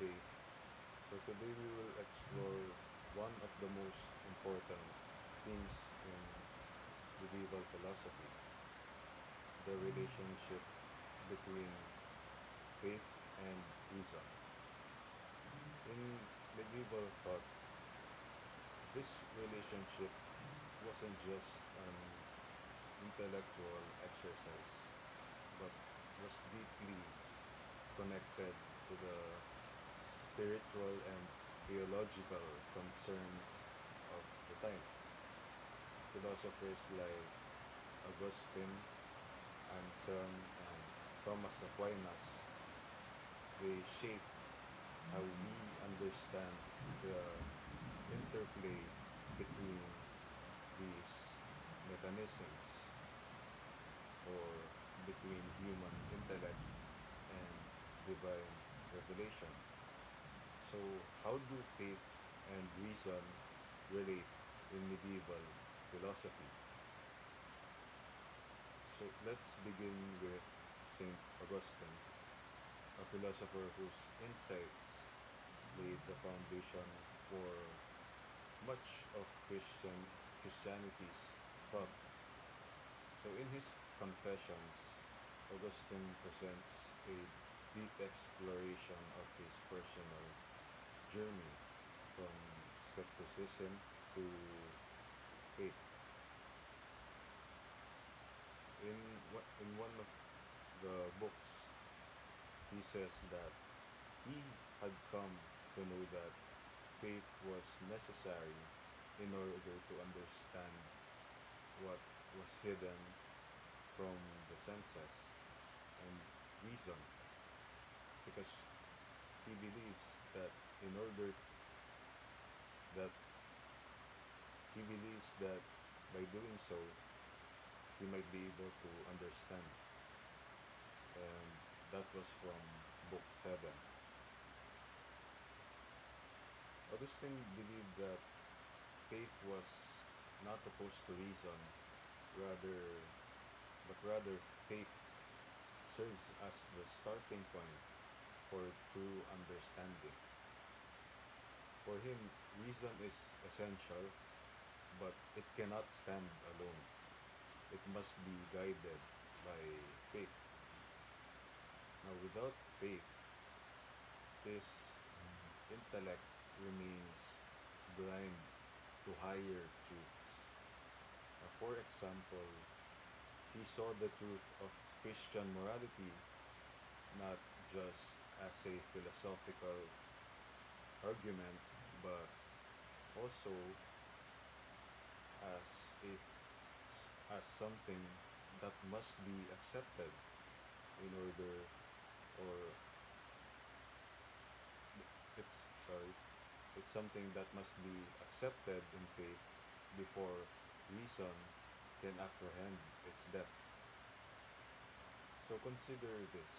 faith. So today we will explore one of the most important themes in medieval philosophy, the relationship between faith and reason. In medieval thought, this relationship wasn't just an intellectual exercise, but was deeply connected to the spiritual and theological concerns of the time. Philosophers like Augustine, Anselm, and Thomas Aquinas, they shaped how we understand the interplay between these mechanisms, or between human intellect and divine revelation. So, how do faith and reason relate in medieval philosophy? So, let's begin with St. Augustine, a philosopher whose insights laid the foundation for much of Christianity's thought. So in his Confessions, Augustine presents a deep exploration of his personal journey from skepticism to faith. In, in one of the books, he says that he had come to know that faith was necessary in order to understand what was hidden from the senses and reason, because he believes that in order that he believes that by doing so he might be able to understand, and that was from book 7. Augustine believed that faith was not opposed to reason, rather rather faith serves as the starting point for true understanding. For him, reason is essential, but it cannot stand alone. It must be guided by faith. Now, without faith, his intellect remains blind to higher truths. For example, he saw the truth of Christian morality not just as a philosophical argument, but also as if as something that must be accepted in order, or it's something that must be accepted in faith before reason can apprehend its depth. So consider this.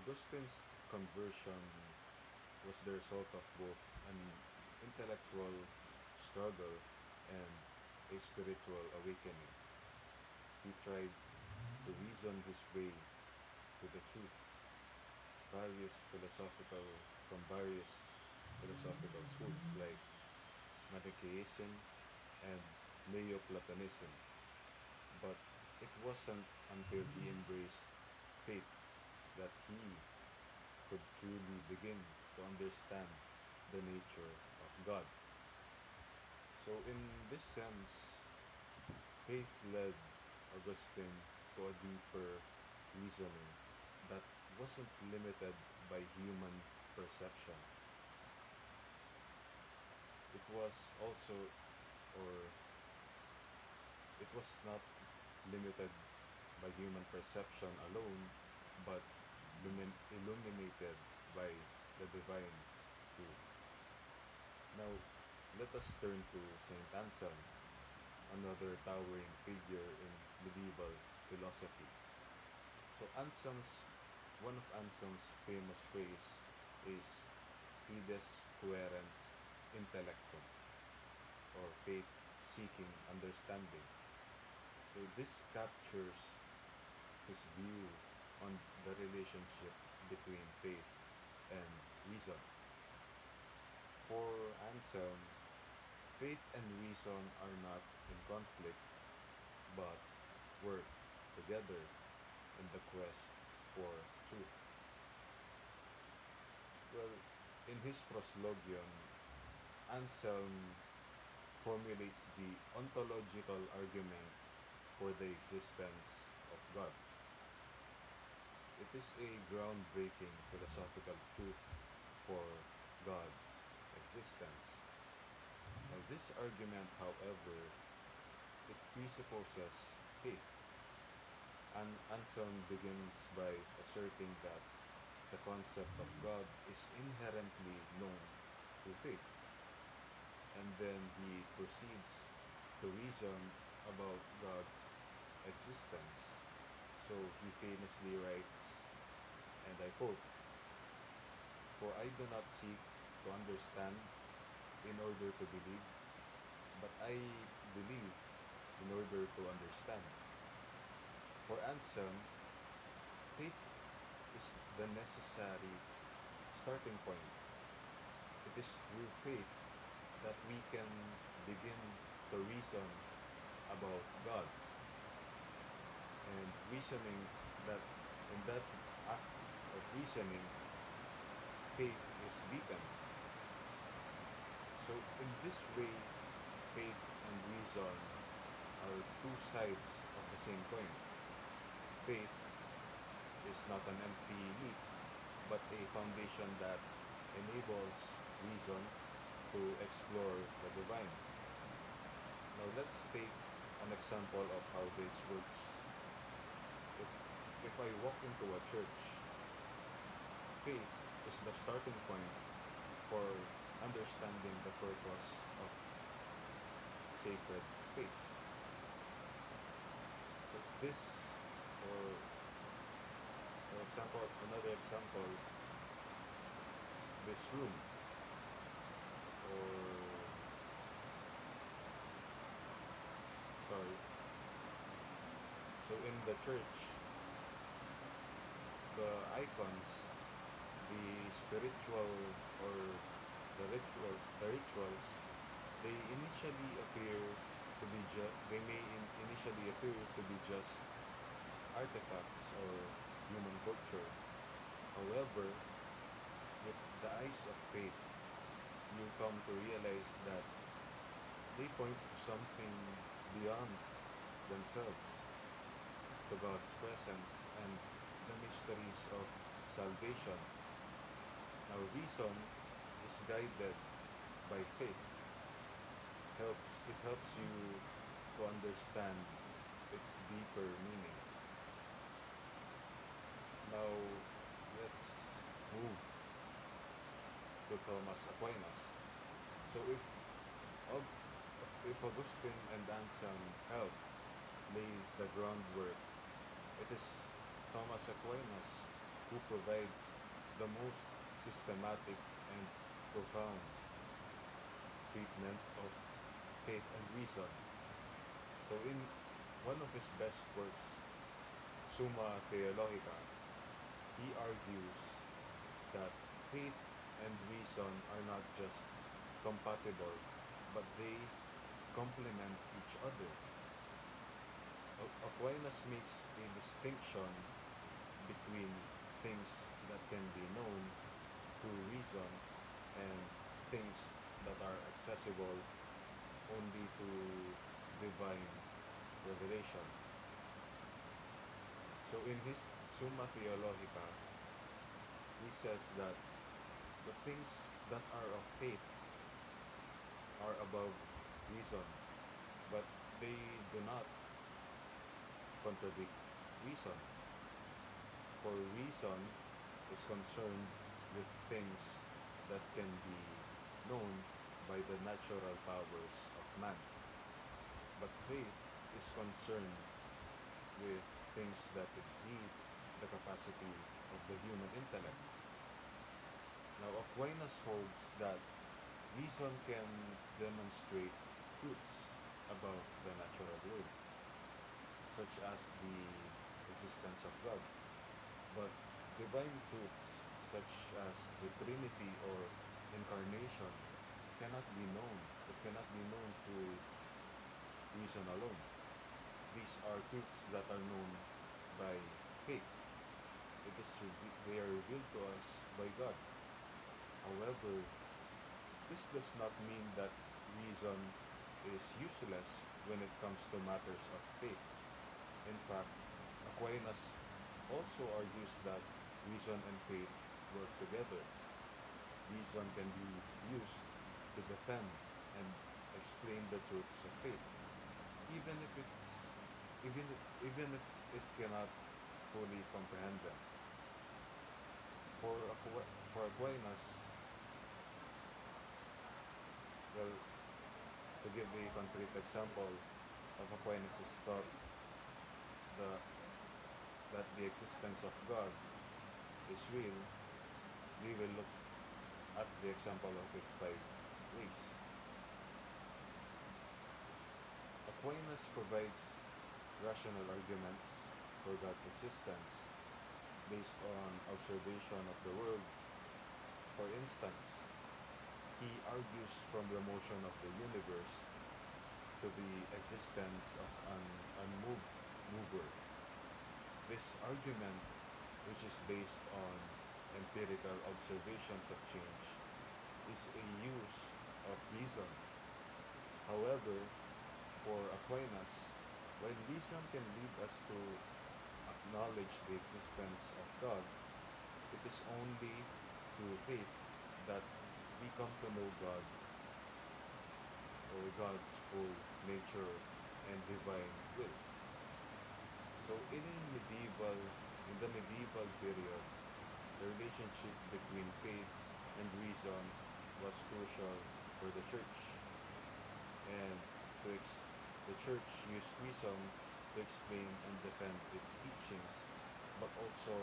Augustine's conversion was the result of both an intellectual struggle and a spiritual awakening. He tried to reason his way to the truth various philosophical from various philosophical schools like Manichaeism and Neoplatonism. But it wasn't until he embraced faith that he could truly begin to understand the nature of God. So in this sense, faith led Augustine to a deeper reasoning that wasn't limited by human perception. It was also, or it was not limited by human perception alone, but illuminated by the divine truth. Now, let us turn to Saint Anselm, another towering figure in medieval philosophy. So one of Anselm's famous phrase is fides quaerens intellectum, or faith seeking understanding. So this captures his view on the relationship between faith and reason. For Anselm, faith and reason are not in conflict but work together in the quest for truth. Well, in his proslogion, Anselm formulates the ontological argument for the existence of God. It is a groundbreaking philosophical truth for God's existence. Now, this argument, however, it presupposes faith. And Anselm begins by asserting that the concept of God is inherently known through faith. And then he proceeds to reason about God's existence. So he famously writes, and I quote, "For I do not seek to understand in order to believe, but I believe in order to understand." For Anselm, faith is the necessary starting point. It is through faith that we can begin to reason about God, and reasoning that in that act of reasoning, faith is deepened. So in this way, faith and reason are two sides of the same coin. Faith is not an empty leap, but a foundation that enables reason to explore the divine. Now let's take an example of how this works. If, if I walk into a church, faith is the starting point for understanding the purpose of sacred space. So this, or for example, another example, this room, or sorry. So in the church, the icons, the spiritual or the rituals, they initially appear to be they may initially appear to be just artifacts or human culture. However, with the eyes of faith, you come to realize that they point to something beyond themselves, to God's presence and the mysteries of salvation. Now, reason is guided by faith. It helps you to understand its deeper meaning. Now, let's move to Thomas Aquinas. So if Augustine and Anselm help lay the groundwork, it is Thomas Aquinas who provides the most systematic and profound treatment of faith and reason. So in one of his best works, Summa Theologica, he argues that faith and reason are not just compatible, but they complement each other. Aquinas makes a distinction between things that can be known through reason and things that are accessible only to divine revelation. So in his Summa Theologica, he says that the things that are of faith are above reason, but they do not contradict reason. For reason is concerned with things that can be known by the natural powers of man. But faith is concerned with things that exceed the capacity of the human intellect. Now, Aquinas holds that reason can demonstrate truths about the natural world, such as the existence of God. But divine truths such as the Trinity or incarnation, cannot be known. It cannot be known through reason alone. These are truths that are known by faith. They are revealed to us by God. However, this does not mean that reason is useless when it comes to matters of faith. In fact, Aquinas also argues that reason and faith work together. Reason can be used to defend and explain the truths of faith, even if it's even if it cannot fully comprehend them. For Aquinas, well, to give a concrete example of Aquinas' thought, the, that the existence of God is real, we will look at the example of his five ways. Aquinas provides rational arguments for God's existence based on observation of the world. For instance, he argues from the motion of the universe to the existence of an unmoved mover. This argument, which is based on empirical observations of change, is a use of reason. However, for Aquinas, while reason can lead us to acknowledge the existence of God, it is only through faith that we come to know God or God's full nature and divine will. So in the medieval period, the relationship between faith and reason was crucial for the church, and the church used reason to explain and defend its teachings, but also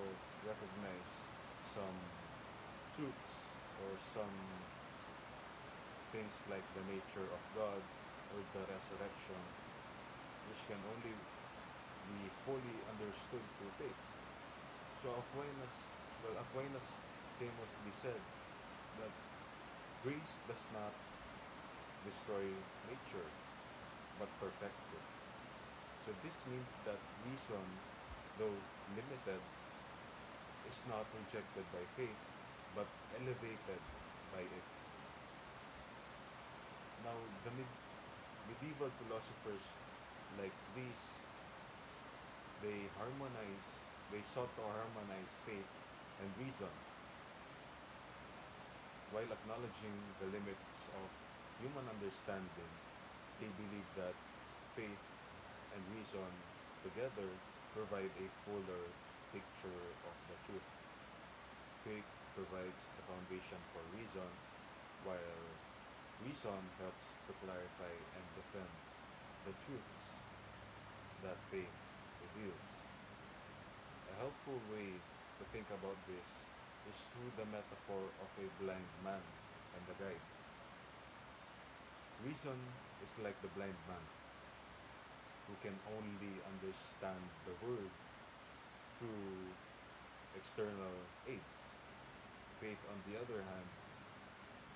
recognize some truths or some things like the nature of God or the resurrection, which can only be fully understood through faith. So Aquinas famously said that grace does not destroy nature, but perfects it. So this means that reason, though limited, is not rejected by faith, but elevated by it. Now, the medieval philosophers like these, they sought to harmonize faith and reason, while acknowledging the limits of human understanding. They believe that faith and reason together provide a fuller picture of the truth. Faith provides the foundation for reason, while reason helps to clarify and defend the truths that faith reveals. A helpful way to think about this is through the metaphor of a blind man and a guide. Reason is like the blind man who can only understand the world through external aids. Faith, on the other hand,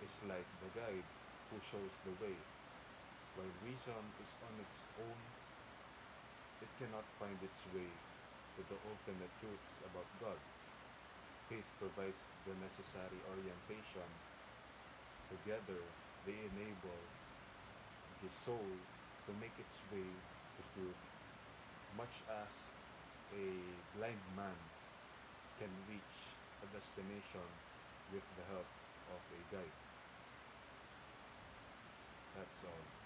is like the guide who shows the way. While reason is on its own, it cannot find its way to the ultimate truths about God. Faith provides the necessary orientation. Together, they enable the soul to make its way to truth, much as a blind man can reach a destination with the help of a guide. That's all.